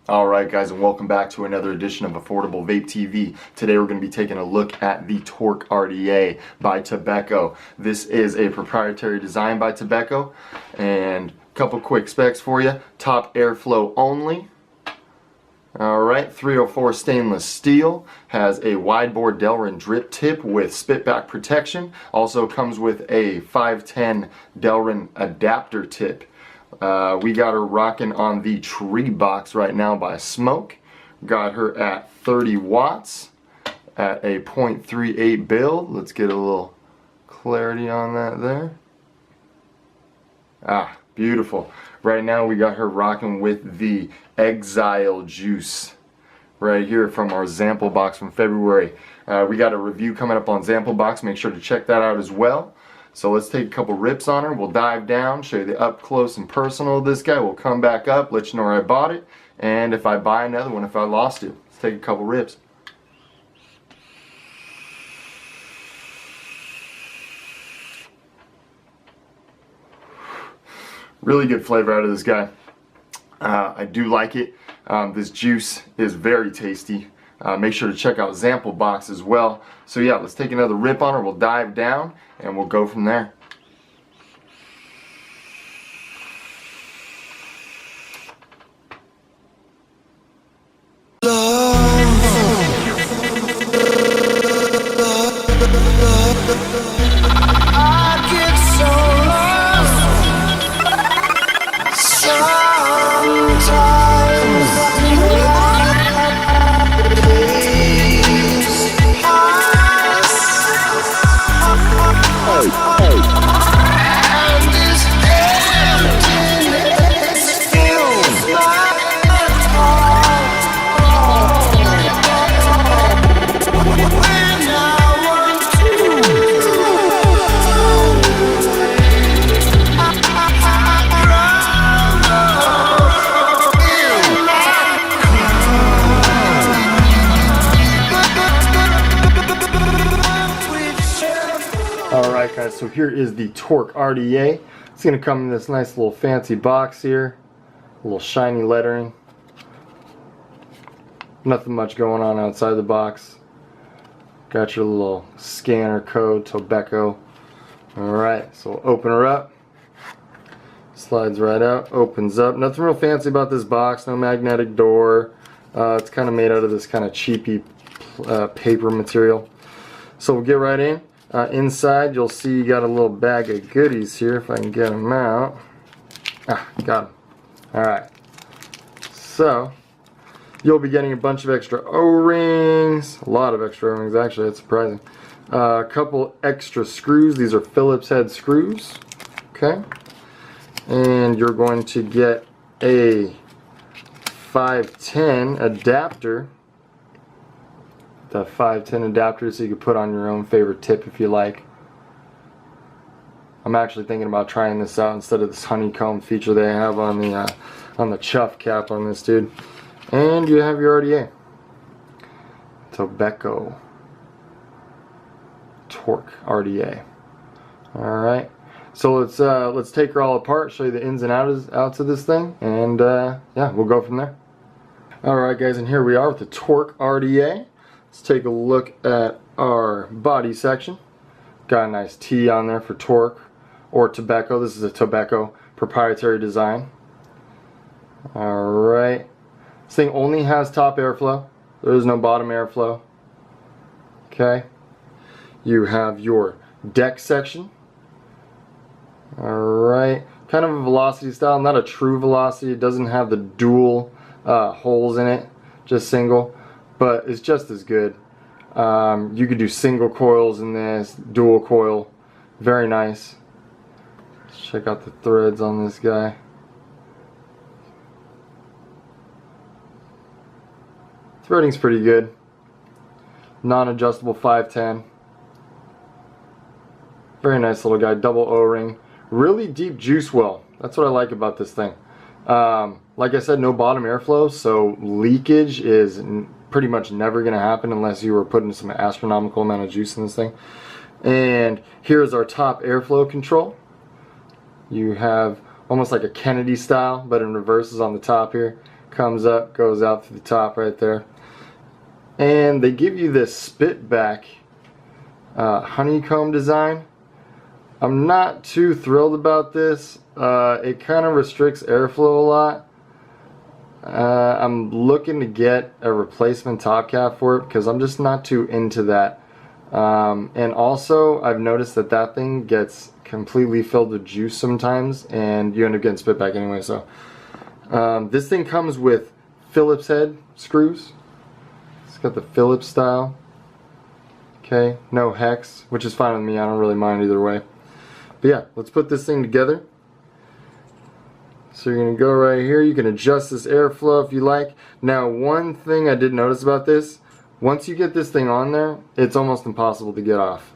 Alright guys, and welcome back to another edition of Affordable Vape TV. Today we're going to be taking a look at the Torque RDA by TOBECO. This is a proprietary design by TOBECO, and a couple quick specs for you. Top airflow only. Alright, 304 stainless steel, has a wide bore Delrin drip tip with spitback protection. Also comes with a 510 Delrin adapter tip. We got her rocking on the Tree Box right now by Smoke. Got her at 30 watts at a 0.38 build. Let's get a little clarity on that there. Ah, beautiful. Right now we got her rocking with the Exile Juice right here from our sample box from February. We got a review coming up on sample box. Make sure to check that out as well. So let's take a couple rips on her. We'll dive down, show you the up close and personal of this guy. We'll come back up, let you know where I bought it, and if I buy another one, if I lost it. Let's take a couple rips. Really good flavor out of this guy. I do like it. This juice is very tasty. Make sure to check out sample box as well. So yeah, let's take another rip on her. We'll dive down and we'll go from there. Alright guys, so here is the Torque RDA. It's going to come in this nice little fancy box here. A little shiny lettering. Nothing much going on outside the box. Got your little scanner code, TOBECO. Alright, so we'll open her up. Slides right out, opens up. Nothing real fancy about this box, no magnetic door. It's kind of made out of this kind of cheapy paper material. So we'll get right in. Inside you'll see you got a little bag of goodies here, if I can get them out. Ah, got them. Alright, so you'll be getting a bunch of extra O-rings, a lot of extra O-rings actually, that's surprising. A couple extra screws, these are Phillips head screws, okay, and you're going to get a 510 adapter. The 510 adapter, so you can put on your own favorite tip if you like. I'm actually thinking about trying this out instead of this honeycomb feature they have on the chuff cap on this dude. And you have your RDA. TOBECO Torque RDA. Alright. So let's take her all apart, show you the ins and outs of this thing, and yeah, we'll go from there. Alright guys, and here we are with the Torque RDA. Let's take a look at our body section. Got a nice T on there for Torque or TOBECO. This is a TOBECO proprietary design. Alright. This thing only has top airflow. There is no bottom airflow. Okay. You have your deck section. Alright. Kind of a velocity style, not a true velocity. It doesn't have the dual holes in it, just single. But it's just as good. You could do single coils in this, dual coil. Very nice. Let's check out the threads on this guy. Threading's pretty good. Non-adjustable 510. Very nice little guy. Double O-ring. Really deep juice well. That's what I like about this thing. Like I said, no bottom airflow, so leakage is pretty much never going to happen unless you were putting some astronomical amount of juice in this thing. And here's our top airflow control. You have almost like a Kennedy style, but in reverse is on the top here. comes up, goes out to the top right there. And they give you this spit back honeycomb design. I'm not too thrilled about this. It kind of restricts airflow a lot. I'm looking to get a replacement top cap for it because I'm just not too into that. And also I've noticed that that thing gets completely filled with juice sometimes and you end up getting spit back anyway. So this thing comes with Phillips head screws. It's got the Phillips style. Okay, no hex, which is fine with me. I don't really mind either way. But yeah, let's put this thing together. So you're going to go right here. You can adjust this airflow if you like. Now, one thing I did notice about this, once you get this thing on there, it's almost impossible to get off.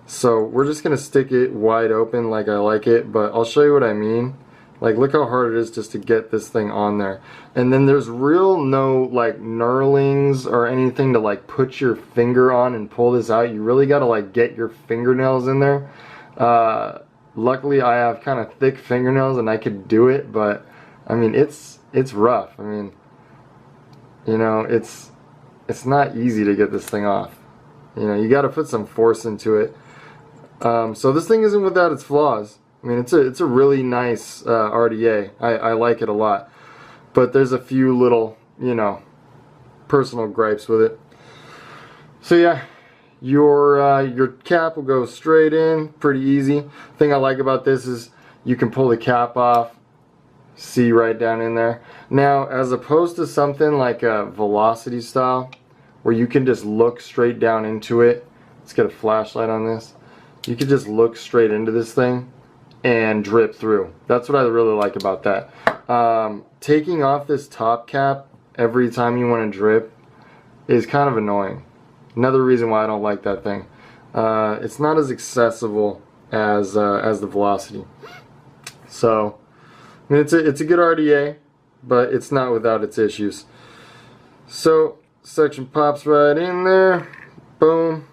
So we're just going to stick it wide open like I like it, but I'll show you what I mean. Like, look how hard it is just to get this thing on there. And then there's no like knurlings or anything to like put your finger on and pull this out. You really got to like get your fingernails in there. Luckily I have kind of thick fingernails and I could do it, but I mean it's rough. I mean, you know, it's not easy to get this thing off. You know, you got to put some force into it. So this thing isn't without its flaws. I mean, it's a really nice RDA. I like it a lot, but there's a few little, you know, personal gripes with it. So yeah, your cap will go straight in, pretty easy. Thing I like about this is you can pull the cap off, see right down in there. Now, as opposed to something like a Velocity style, where you can just look straight down into it. Let's get a flashlight on this. You can just look straight into this thing and drip through. That's what I really like about that. Taking off this top cap every time you want to drip is kind of annoying. Another reason why I don't like that thing. It's not as accessible as the Velocity. So, I mean, it's a good RDA, but it's not without its issues. So, section pops right in there. Boom.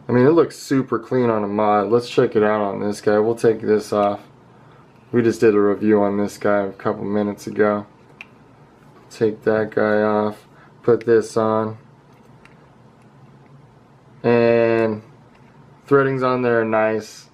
I mean, it looks super clean on a mod. Let's check it out on this guy. We'll take this off. We just did a review on this guy a couple minutes ago. Take that guy off. Put this on. And threadings on there are nice.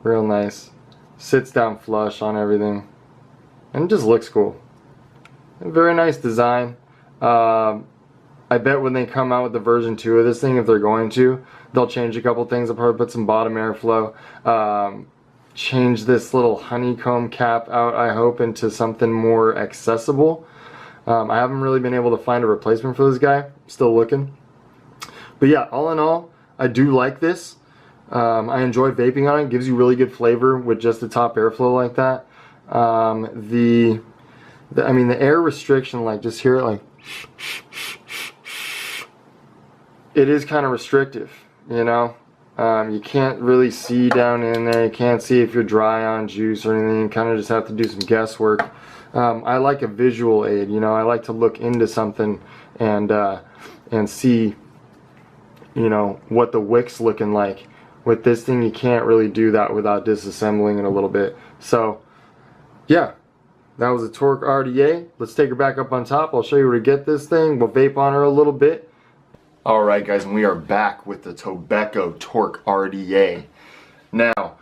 Real nice. Sits down flush on everything. And it just looks cool. A very nice design. I bet when they come out with the version 2 of this thing, if they're going to, they'll change a couple things. They'll probably put some bottom airflow, change this little honeycomb cap out, I hope, into something more accessible. I haven't really been able to find a replacement for this guy. Still looking. But yeah, all in all, I do like this. I enjoy vaping on it. It gives you really good flavor with just the top airflow like that. I mean, the air restriction, like, just hear it like, it is kind of restrictive, you know. You can't really see down in there. You can't see if you're dry on juice or anything. You kind of just have to do some guesswork. I like a visual aid, you know. I like to look into something and see, you know, what the wick's looking like. With this thing, you can't really do that without disassembling it a little bit. So, yeah. That was a Torque RDA. Let's take her back up on top. I'll show you where to get this thing. We'll vape on her a little bit. Alright guys, and we are back with the TOBECO Torque RDA. Now,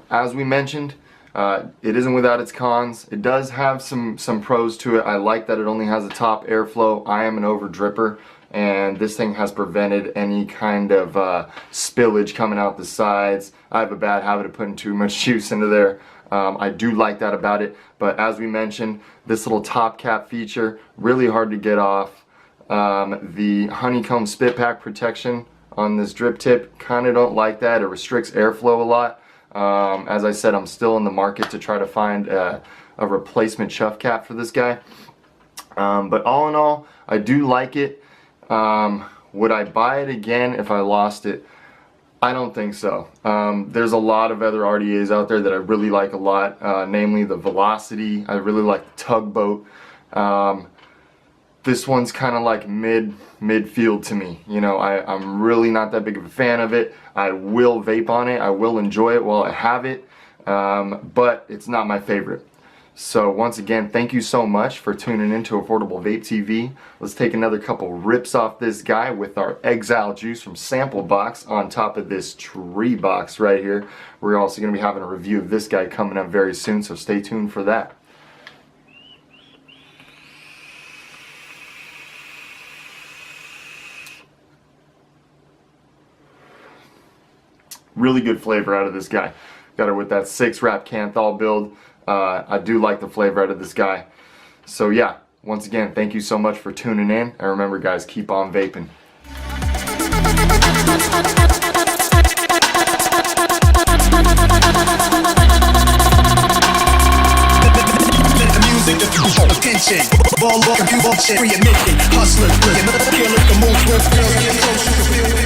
as we mentioned, it isn't without its cons. It does have some pros to it. I like that it only has a top airflow. I am an over dripper, and this thing has prevented any kind of spillage coming out the sides. I have a bad habit of putting too much juice into there. I do like that about it, but as we mentioned, this little top cap feature, really hard to get off. The honeycomb spit pack protection on this drip tip, kind of don't like that. It restricts airflow a lot. As I said, I'm still in the market to try to find a replacement chuff cap for this guy. But all in all, I do like it. Would I buy it again if I lost it? I don't think so. There's a lot of other RDAs out there that I really like a lot, namely the Velocity. I really like the Tugboat. This one's kind of like midfield to me. You know, I'm really not that big of a fan of it. I will vape on it. I will enjoy it while I have it, but it's not my favorite. So once again, thank you so much for tuning in to Affordable Vape TV. Let's take another couple rips off this guy with our Exile juice from Sample Box on top of this tree box right here. We're also going to be having a review of this guy coming up very soon, so stay tuned for that. Really good flavor out of this guy. Got it with that 6-wrap Canthal build. I do like the flavor out of this guy. So yeah, once again, thank you so much for tuning in. And remember guys, keep on vaping. Attention, ball, free admission, hustlers, killers, the most girls, get close, you can feel